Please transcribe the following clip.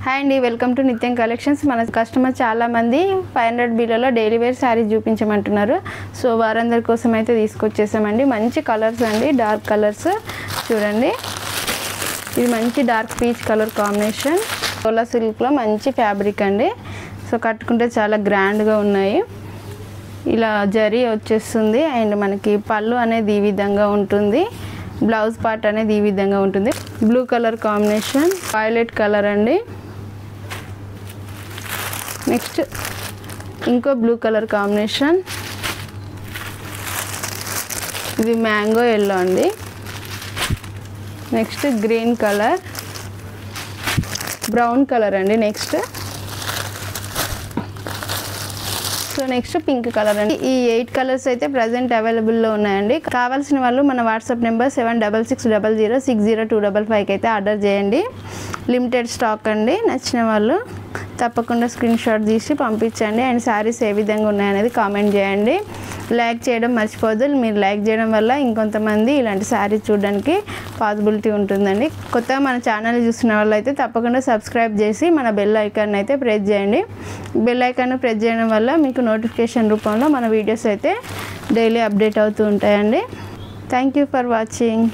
Hi అండి, welcome to నిత్యం collections. మన కస్టమర్ చాలా మంది 500 బిలోలో డైలీ వేర్ శారీస్ చూపించమంటున్నారు. సో వారందరి కోసం అయితే తీసుకొచ్చేసామండి. మంచి కలర్స్ అండి, డార్క్ కలర్స్ చూడండి. ఇది మంచి డార్క్ పీచ్ కలర్ కాంబినేషన్, సోలా సిల్క్లో మంచి ఫ్యాబ్రిక్ అండి. సో కట్టుకుంటే చాలా గ్రాండ్గా ఉన్నాయి. ఇలా జరీ వచ్చేస్తుంది అండ్ మనకి పళ్ళు అనేది ఈ విధంగా ఉంటుంది. బ్లౌజ్ పార్ట్ అనేది ఈ విధంగా ఉంటుంది. Blue colour combination, violet colour అండి. నెక్స్ట్ ఇంకో బ్లూ కలర్ కాంబినేషన్, ఇది మ్యాంగో ఎల్లో అండి. Next green colour, brown colour అండి. నెక్స్ట్ నెక్స్ట్ పింక్ కలర్ అండి. ఈ 8 కలర్స్ అయితే ప్రజెంట్ అవైలబుల్లో ఉన్నాయండి. కావాల్సిన వాళ్ళు మన వాట్సాప్ నెంబర్ 7660060255 అయితే ఆర్డర్ చేయండి. లిమిటెడ్ స్టాక్ అండి. నచ్చిన వాళ్ళు తప్పకుండా స్క్రీన్ షాట్ తీసి పంపించండి. అండ్ శారీస్ ఏ విధంగా ఉన్నాయనేది కామెంట్ చేయండి. లైక్ చేయడం మర్చిపోద్దు. మీరు లైక్ చేయడం వల్ల ఇంకొంతమంది ఇలాంటి శారీస్ చూడడానికి పాసిబిలిటీ ఉంటుందండి. కొత్తగా మన ఛానల్ చూస్తున్న వాళ్ళు అయితే తప్పకుండా సబ్స్క్రైబ్ చేసి మన బెల్ ఐకాన్ అయితే ప్రెస్ చేయండి. బెల్ ఐకాన్ ప్రెస్ చేయడం వల్ల మీకు నోటిఫికేషన్ రూపంలో మన వీడియోస్ అయితే డైలీ అప్డేట్ అవుతూ ఉంటాయండి. Thank you for watching.